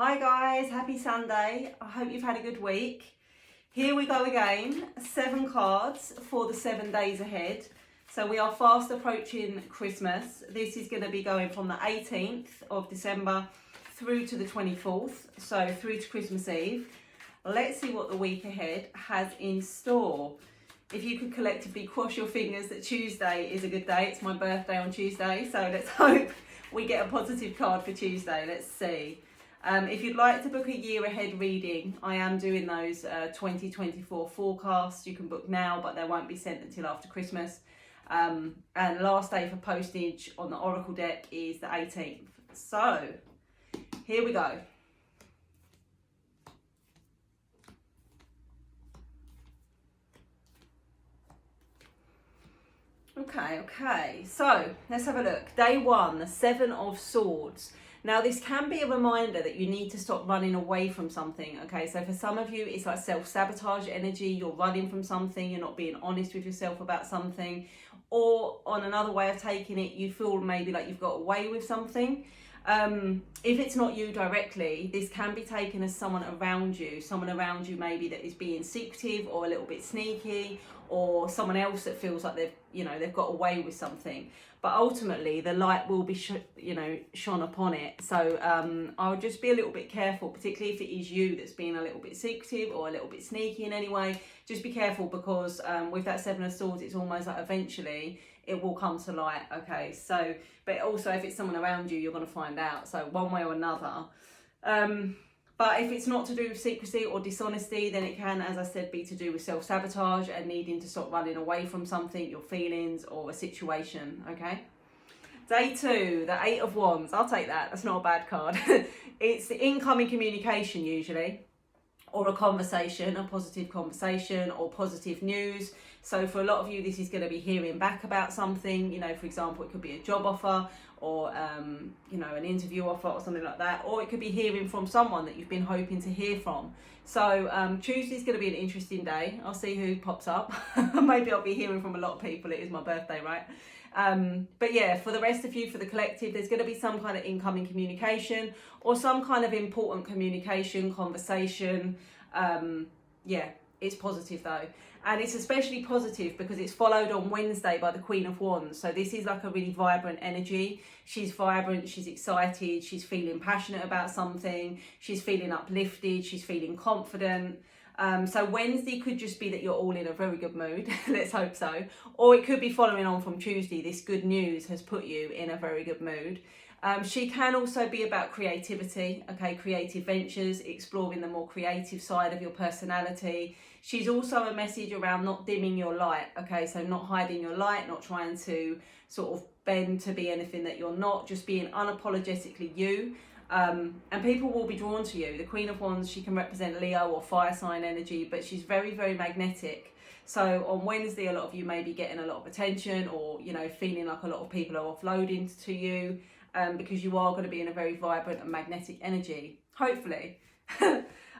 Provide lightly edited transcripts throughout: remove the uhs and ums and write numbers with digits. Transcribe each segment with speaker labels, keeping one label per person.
Speaker 1: Hi guys, happy Sunday. I hope you've had a good week. Here we go again, 7 cards for the 7 days ahead. So we are fast approaching Christmas. This is going to be going from the 18th of December through to the 24th, so through to Christmas Eve. Let's see what the week ahead has in store. If you could collectively cross your fingers that Tuesday is a good day. It's my birthday on Tuesday, so let's hope we get a positive card for Tuesday. Let's see. If you'd like to book a year ahead reading, I am doing those 2024 forecasts. You can book now, but they won't be sent until after Christmas. And last day for postage on the Oracle deck is the 18th. So, here we go. Okay, so let's have a look. Day 1, the 7 of Swords. Now this can be a reminder that you need to stop running away from something, okay? So for some of you, it's like self-sabotage energy. You're running from something, you're not being honest with yourself about something. Or on another way of taking it, you feel maybe like you've got away with something. If it's not you directly, this can be taken as someone around you maybe that is being secretive or a little bit sneaky, or someone else that feels like they've got away with something. But ultimately the light will be shone upon it. So I'll just be a little bit careful, particularly if it is you that's being a little bit secretive or a little bit sneaky in any way. Just be careful, because with that 7 of Swords, it's almost like eventually it will come to light, okay? So, but also if it's someone around you, you're going to find out, so one way or another. But if it's not to do with secrecy or dishonesty, then it can, as I said, be to do with self-sabotage and needing to stop running away from something, your feelings or a situation, okay? Day 2, the 8 of Wands. I'll take that. That's not a bad card. It's the incoming communication usually, or a conversation, a positive conversation or positive news. So for a lot of you, this is going to be hearing back about something. For example, it could be a job offer or, an interview offer or something like that. Or it could be hearing from someone that you've been hoping to hear from. So Tuesday's going to be an interesting day. I'll see who pops up. Maybe I'll be hearing from a lot of people. It is my birthday, right? But yeah, for the rest of you, for the collective, there's going to be some kind of incoming communication or some kind of important communication, conversation. Yeah, it's positive though. And it's especially positive because it's followed on Wednesday by the Queen of Wands. So this is like a really vibrant energy. She's vibrant, she's excited, she's feeling passionate about something, she's feeling uplifted, she's feeling confident. So Wednesday could just be that you're all in a very good mood. Let's hope so. Or it could be following on from Tuesday. This good news has put you in a very good mood. She can also be about creativity, okay, creative ventures, exploring the more creative side of your personality. She's also a message around not dimming your light, okay, so not hiding your light, not trying to sort of bend to be anything that you're not, just being unapologetically you. And people will be drawn to you. The Queen of Wands, she can represent Leo or fire sign energy, but she's very, very magnetic. So on Wednesday, a lot of you may be getting a lot of attention or, feeling like a lot of people are offloading to you. Because you are going to be in a very vibrant and magnetic energy, hopefully.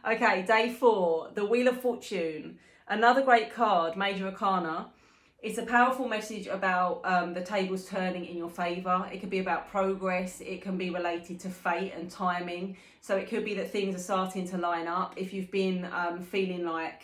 Speaker 1: Okay, day 4, the Wheel of Fortune. Another great card, Major Arcana. It's a powerful message about the tables turning in your favour. It could be about progress. It can be related to fate and timing. So it could be that things are starting to line up. If you've been feeling like,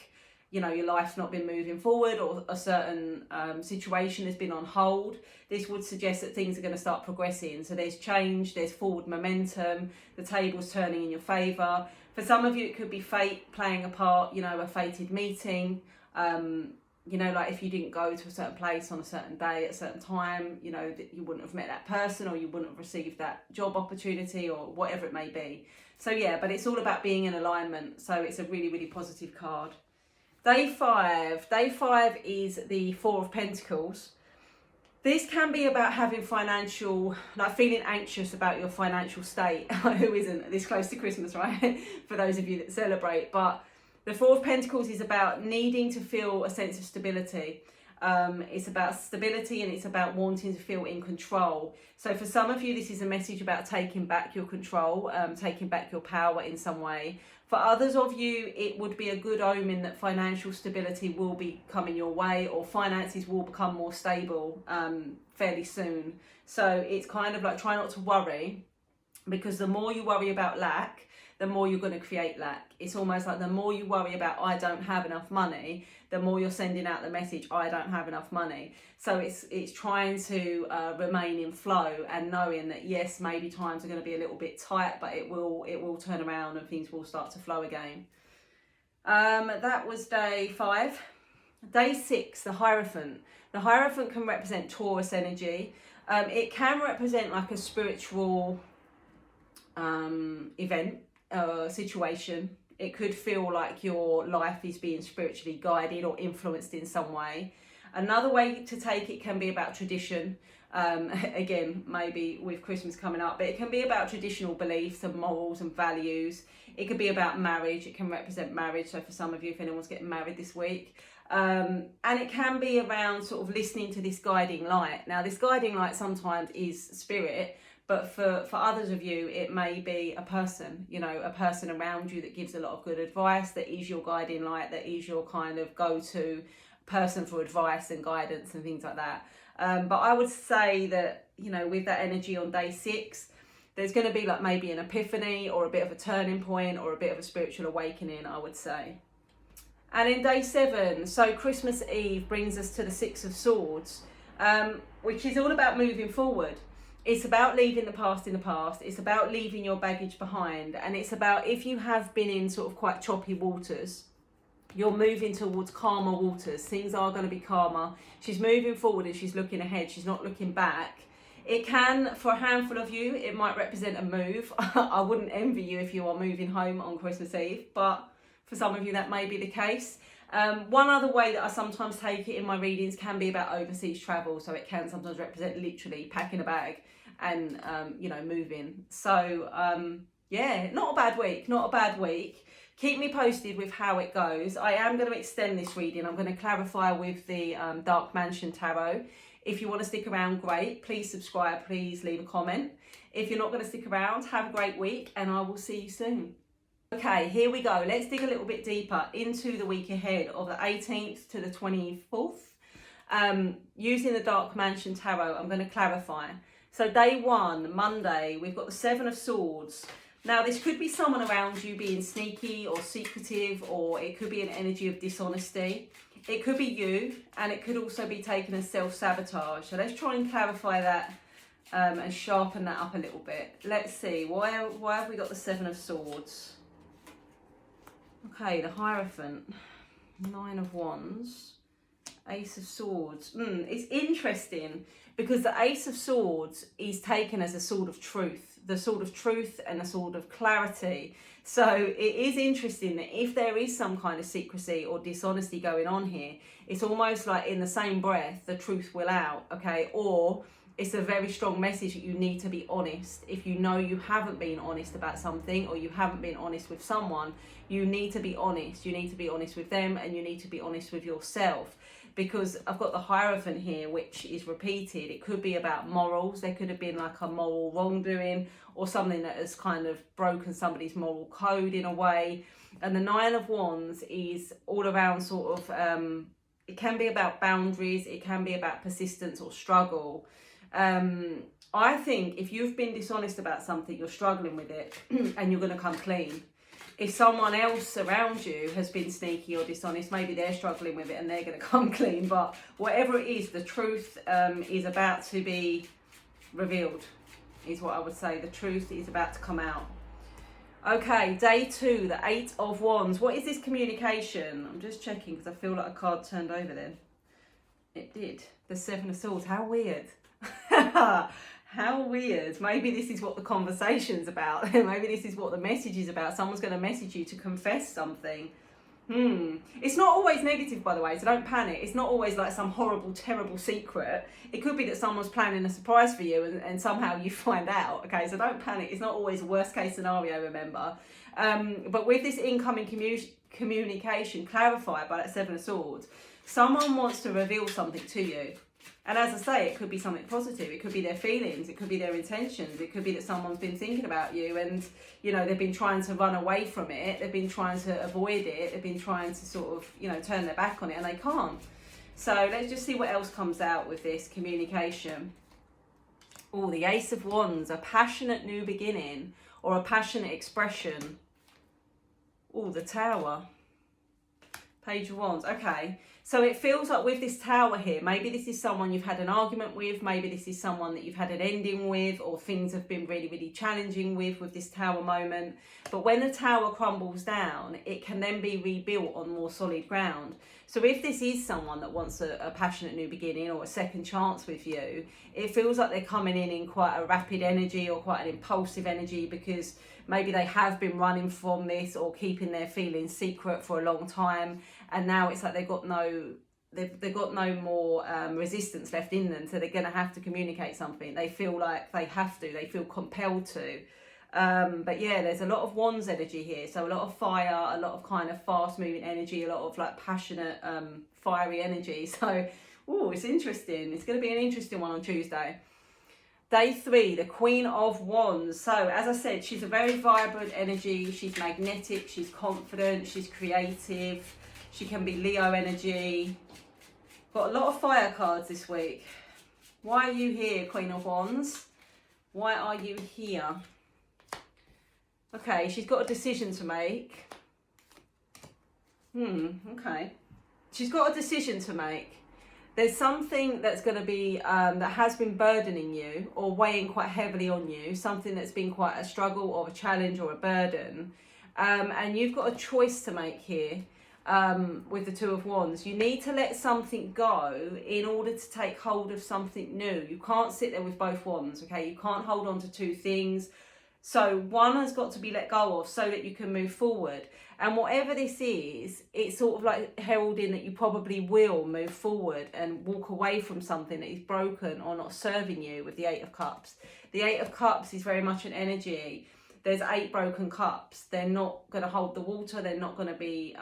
Speaker 1: your life's not been moving forward or a certain situation has been on hold, this would suggest that things are going to start progressing. So there's change, there's forward momentum, the table's turning in your favour. For some of you, it could be fate playing a part, a fated meeting. Like if you didn't go to a certain place on a certain day at a certain time, that you wouldn't have met that person or you wouldn't have received that job opportunity or whatever it may be. So yeah, but it's all about being in alignment. So it's a really, really positive card. Day 5. Day 5 is the 4 of Pentacles. This can be about having feeling anxious about your financial state. Who isn't this close to Christmas, right? For those of you that celebrate. But the 4 of Pentacles is about needing to feel a sense of stability. It's about stability and it's about wanting to feel in control. So for some of you, this is a message about taking back your control, taking back your power in some way. For others of you, it would be a good omen that financial stability will be coming your way or finances will become more stable fairly soon. So it's kind of like try not to worry, because the more you worry about lack, the more you're going to create lack. It's almost like the more you worry about, I don't have enough money, the more you're sending out the message, I don't have enough money. So it's trying to remain in flow and knowing that, yes, maybe times are going to be a little bit tight, but it will turn around and things will start to flow again. That was day 5. Day 6, the Hierophant. The Hierophant can represent Taurus energy. It can represent like a spiritual event, situation. It could feel like your life is being spiritually guided or influenced in some way. Another way to take it can be about tradition. Again, maybe with Christmas coming up, but it can be about traditional beliefs and morals and values. It could be about marriage. It can represent marriage. So for some of you, if anyone's getting married this week, and it can be around sort of listening to this guiding light. Now, this guiding light sometimes is spirit, but for others of you, it may be a person, you know, a person around you that gives a lot of good advice, that is your guiding light, that is your kind of go-to person for advice and guidance and things like that. But I would say that, you know, with that energy on day 6, there's going to be like maybe an epiphany or a bit of a turning point or a bit of a spiritual awakening, I would say. And in day 7, so Christmas Eve brings us to the 6 of Swords, which is all about moving forward. It's about leaving the past in the past. It's about leaving your baggage behind. And it's about, if you have been in sort of quite choppy waters, you're moving towards calmer waters. Things are going to be calmer. She's moving forward and she's looking ahead. She's not looking back. It can, for a handful of you, it might represent a move. I wouldn't envy you if you are moving home on Christmas Eve, but for some of you that may be the case. One other way that I sometimes take it in my readings can be about overseas travel. So it can sometimes represent literally packing a bag and, you know, moving. So, yeah, not a bad week, not a bad week. Keep me posted with how it goes. I am going to extend this reading. I'm going to clarify with the Dark Mansion Tarot. If you want to stick around, great. Please subscribe. Please leave a comment. If you're not going to stick around, have a great week and I will see you soon. Okay, here we go. Let's dig a little bit deeper into the week ahead of the 18th to the 24th. Using the Dark Mansion Tarot, I'm going to clarify. So day 1, Monday, we've got the 7 of Swords. Now, this could be someone around you being sneaky or secretive, or it could be an energy of dishonesty. It could be you, and it could also be taken as self-sabotage. So let's try and clarify that and sharpen that up a little bit. Let's see, why have we got the 7 of Swords? Okay, the Hierophant, 9 of Wands, Ace of Swords. It's interesting because the Ace of Swords is taken as a sword of truth, the sword of truth and a sword of clarity. So it is interesting that if there is some kind of secrecy or dishonesty going on here, it's almost like in the same breath, the truth will out, okay? Or it's a very strong message that you need to be honest. If you know you haven't been honest about something or you haven't been honest with someone, you need to be honest. You need to be honest with them and you need to be honest with yourself. Because I've got the Hierophant here, which is repeated. It could be about morals. There could have been like a moral wrongdoing or something that has kind of broken somebody's moral code in a way. And the 9 of Wands is all around sort of, it can be about boundaries. It can be about persistence or struggle. I think if you've been dishonest about something, you're struggling with it and you're going to come clean. If someone else around you has been sneaky or dishonest, maybe they're struggling with it and they're going to come clean. But whatever it is, the truth is about to be revealed, is what I would say. The truth is about to come out. Okay, day 2, the 8 of Wands. What is this communication? I'm just checking because I feel like a card turned over then. It did. The 7 of Swords. How weird. How weird. Maybe this is what the conversation's about. Maybe this is what the message is about. Someone's going to message you to confess something. It's not always negative, by the way, so don't panic. It's not always like some horrible, terrible secret. It could be that someone's planning a surprise for you and somehow you find out. Okay, so don't panic. It's not always a worst case scenario, remember. But with this incoming communication clarified by that 7 of Swords, someone wants to reveal something to you. And as I say, it could be something positive. It could be their feelings. It could be their intentions. It could be that someone's been thinking about you and, you know, they've been trying to run away from it. They've been trying to avoid it. They've been trying to sort of, you know, turn their back on it and they can't. So let's just see what else comes out with this communication. Oh, the Ace of Wands, a passionate new beginning or a passionate expression. Oh, the Tower. Page of Wands. Okay. So it feels like with this Tower here, maybe this is someone you've had an argument with, maybe this is someone that you've had an ending with, or things have been really, really challenging with this Tower moment. But when the Tower crumbles down, it can then be rebuilt on more solid ground. So if this is someone that wants a passionate new beginning or a second chance with you, it feels like they're coming in quite a rapid energy or quite an impulsive energy, because maybe they have been running from this or keeping their feelings secret for a long time, and now it's like they've got no more resistance left in them, so they're going to have to communicate something. They feel like they have to, they feel compelled to. But yeah, there's a lot of Wands energy here, so a lot of fire, a lot of kind of fast moving energy, a lot of like passionate fiery energy. So it's interesting. It's going to be an interesting one on Tuesday. Day 3, the Queen of Wands. So as I said, she's a very vibrant energy. She's magnetic, she's confident, she's creative. She can be Leo energy. Got a lot of fire cards this week. Why are you here, Queen of Wands? Why are you here? Okay, she's got a decision to make. Okay. She's got a decision to make. There's something that's going to be, that has been burdening you or weighing quite heavily on you, something that's been quite a struggle or a challenge or a burden. And you've got a choice to make here with the Two of Wands. You need to let something go in order to take hold of something new. You can't sit there with both wands, okay? You can't hold on to two things. So one has got to be let go of so that you can move forward. And whatever this is, it's sort of like heralding that you probably will move forward and walk away from something that is broken or not serving you with the Eight of Cups. The Eight of Cups is very much an energy. There's 8 broken cups. They're not going to hold the water. They're not going to be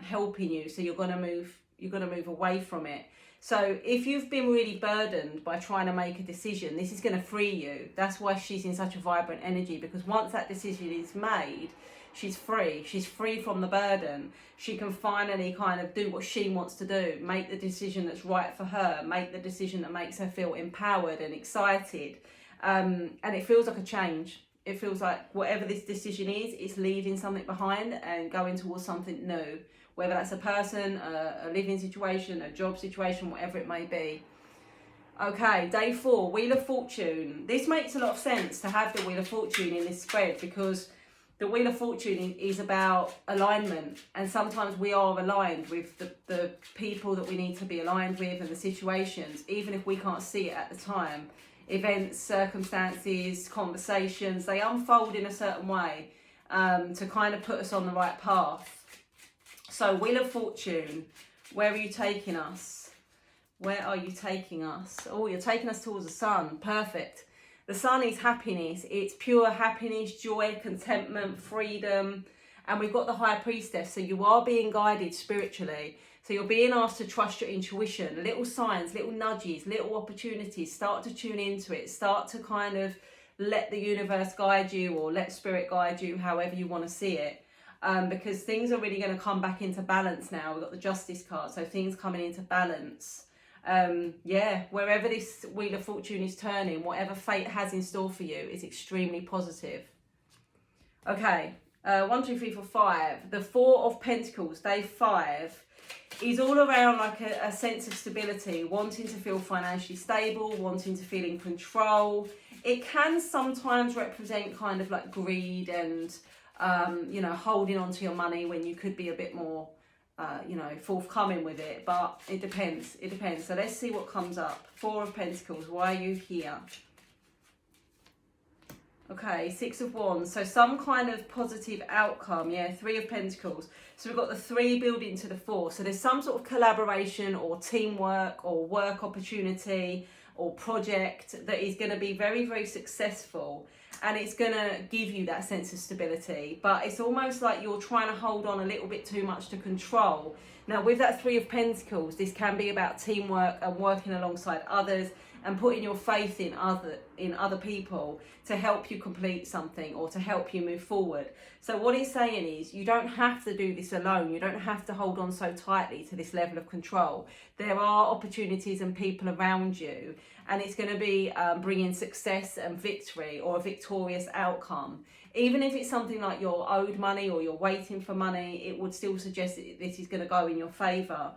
Speaker 1: helping you. So you're going to move away from it. So if you've been really burdened by trying to make a decision, this is going to free you. That's why she's in such a vibrant energy, because once that decision is made, she's free. She's free from the burden. She can finally kind of do what she wants to do, make the decision that's right for her, make the decision that makes her feel empowered and excited. And it feels like a change. It feels like whatever this decision is, it's leaving something behind and going towards something new. Whether that's a person, a living situation, a job situation, whatever it may be. Okay, day 4, Wheel of Fortune. This makes a lot of sense to have the Wheel of Fortune in this spread, because the Wheel of Fortune is about alignment, and sometimes we are aligned with the people that we need to be aligned with and the situations, even if we can't see it at the time. Events, circumstances, conversations, they unfold in a certain way to kind of put us on the right path. So Wheel of Fortune, where are you taking us? Where are you taking us? Oh, you're taking us towards the Sun. Perfect. The Sun is happiness. It's pure happiness, joy, contentment, freedom. And we've got the High Priestess. So you are being guided spiritually. So you're being asked to trust your intuition. Little signs, little nudges, little opportunities. Start to tune into it. Start to kind of let the universe guide you, or let spirit guide you, however you want to see it. Because things are really going to come back into balance now. We've got the Justice card, so things coming into balance. Yeah, wherever this Wheel of Fortune is turning, whatever fate has in store for you is extremely positive. Okay, 1, 2, 3, 4, 5. The Four of Pentacles, day 5, is all around like a sense of stability, wanting to feel financially stable, wanting to feel in control. It can sometimes represent kind of like greed and holding on to your money when you could be a bit more, forthcoming with it. But it depends. It depends. So let's see what comes up. 4 of Pentacles. Why are you here? Okay, 6 of Wands. So some kind of positive outcome. Yeah, 3 of Pentacles. So we've got the 3 building to the 4. So there's some sort of collaboration or teamwork or work opportunity or project that is going to be very, very successful. And it's going to give you that sense of stability. But it's almost like you're trying to hold on a little bit too much to control. Now, with that 3 of Pentacles, this can be about teamwork and working alongside others and putting your faith in other people to help you complete something or to help you move forward. So what it's saying is you don't have to do this alone. You don't have to hold on so tightly to this level of control. There are opportunities and people around you, and it's going to be bringing success and victory or a victorious outcome. Even if it's something like you're owed money or you're waiting for money, it would still suggest that this is going to go in your favour.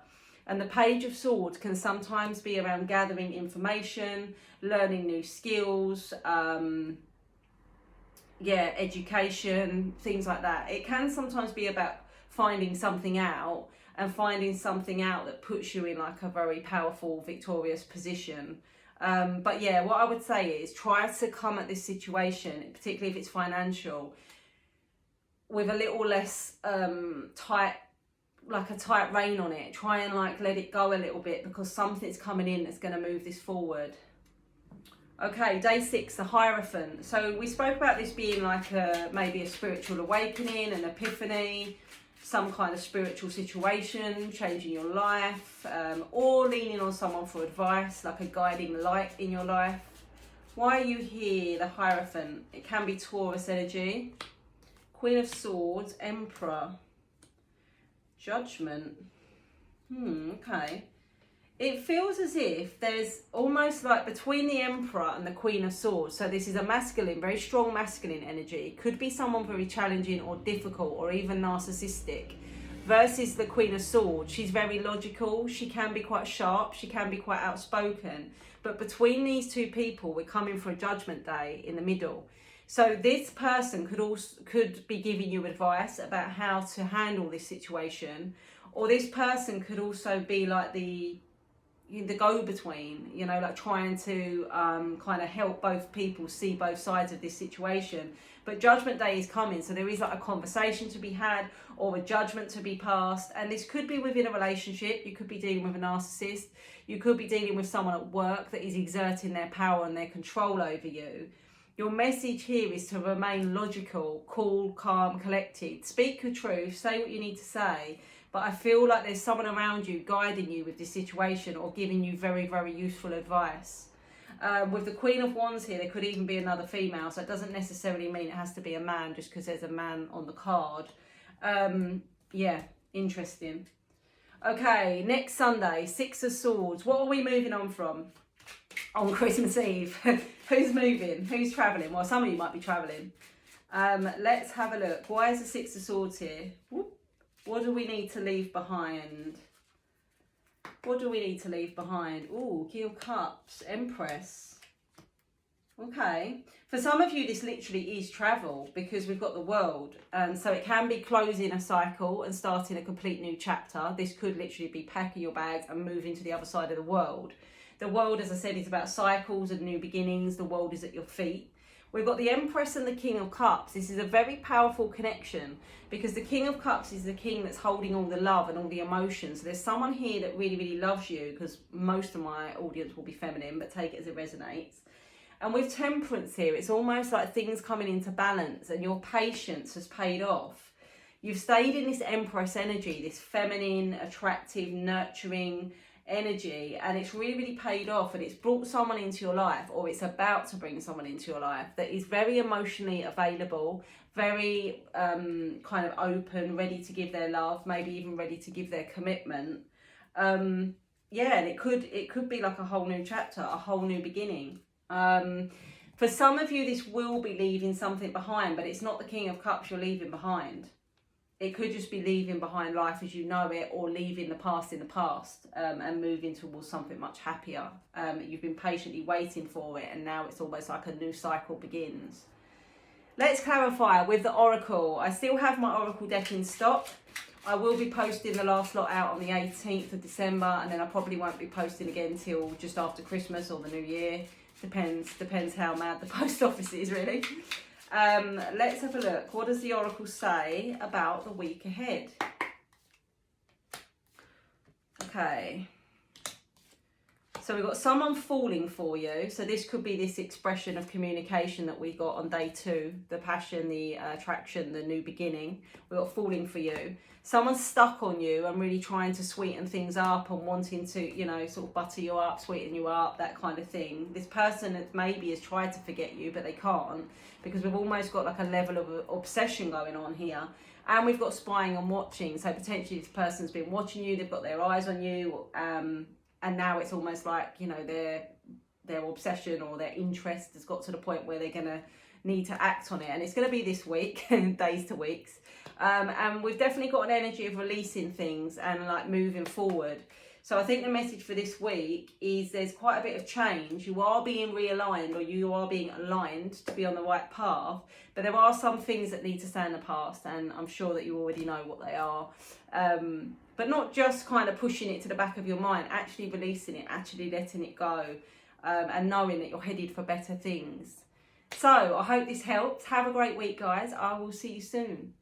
Speaker 1: And the Page of Swords can sometimes be around gathering information, learning new skills, education, things like that. It can sometimes be about finding something out, and finding something out that puts you in like a very powerful, victorious position. But yeah, what I would say is try to come at this situation, particularly if it's financial, with a little less tight rein on it. Try and like let it go a little bit, because something's coming in that's going to move this forward. Okay, day 6, the Hierophant. So we spoke about this being like maybe a spiritual awakening, an epiphany, some kind of spiritual situation, changing your life, or leaning on someone for advice, like a guiding light in your life. Why are you here, the Hierophant? It can be Taurus energy. Queen of Swords, Emperor, Judgment. Okay. It feels as if there's almost like between the Emperor and the Queen of Swords. So this is a masculine, very strong masculine energy. It could be someone very challenging or difficult or even narcissistic. Versus the Queen of Swords. She's very logical. She can be quite sharp. She can be quite outspoken. But between these two people, we're coming for a judgment day in the middle. So this person could be giving you advice about how to handle this situation. Or this person could also be like the go-between, you know, like trying to kind of help both people see both sides of this situation. But Judgment Day is coming, so there is like a conversation to be had or a judgment to be passed. And this could be within a relationship. You could be dealing with a narcissist. You could be dealing with someone at work that is exerting their power and their control over you. Your message here is to remain logical, cool, calm, collected. Speak your truth, say what you need to say. But I feel like there's someone around you guiding you with this situation or giving you very, very useful advice. With the Queen of Wands here, there could even be another female. So it doesn't necessarily mean it has to be a man just because there's a man on the card. Yeah, interesting. Okay, next Sunday, 6 of Swords. What are we moving on from? On Christmas Eve. Who's moving? Who's travelling? Well, some of you might be travelling. Let's have a look. Why is the 6 of Swords here? Whoop. What do we need to leave behind? What do we need to leave behind? Ooh, King of Cups, Empress. Okay. For some of you, this literally is travel, because we've got the World. And so it can be closing a cycle and starting a complete new chapter. This could literally be packing your bags and moving to the other side of the world. The World, as I said, is about cycles and new beginnings. The World is at your feet. We've got the Empress and the King of Cups. This is a very powerful connection, because the King of Cups is the king that's holding all the love and all the emotions. So there's someone here that really, really loves you, because most of my audience will be feminine, but take it as it resonates. And with Temperance here, it's almost like things coming into balance and your patience has paid off. You've stayed in this Empress energy, this feminine, attractive, nurturing energy, and it's really, really paid off, and it's brought someone into your life, or it's about to bring someone into your life that is very emotionally available, very kind of open, ready to give their love, maybe even ready to give their commitment. Yeah, and it could be like a whole new chapter, a whole new beginning. For some of you, this will be leaving something behind, but it's not the King of Cups you're leaving behind. It could just be leaving behind life as you know it, or leaving the past in the past, and moving towards something much happier. You've been patiently waiting for it, and now it's almost like a new cycle begins. Let's clarify with the Oracle. I still have my Oracle deck in stock. I will be posting the last lot out on the 18th of December, and then I probably won't be posting again till just after Christmas or the New Year. Depends how mad the post office is, really. Let's have a look. What does the Oracle say about the week ahead? Okay. So we've got someone falling for you. So this could be this expression of communication that we got on day 2. The passion, the attraction, the new beginning. We've got falling for you. Someone's stuck on you and really trying to sweeten things up and wanting to, you know, sort of butter you up, sweeten you up, that kind of thing. This person that maybe has tried to forget you, but they can't, because we've almost got like a level of obsession going on here. And we've got spying and watching. So potentially this person's been watching you, they've got their eyes on you, and now it's almost like, you know, their obsession or their interest has got to the point where they're need to act on it. And it's going to be this week, days to weeks. And we've definitely got an energy of releasing things and like moving forward. So I think the message for this week is there's quite a bit of change. You are being realigned, or you are being aligned to be on the right path. But there are some things that need to stay in the past, and I'm sure that you already know what they are. But not just kind of pushing it to the back of your mind, actually releasing it, actually letting it go, and knowing that you're headed for better things. So I hope this helps. Have a great week, guys. I will see you soon.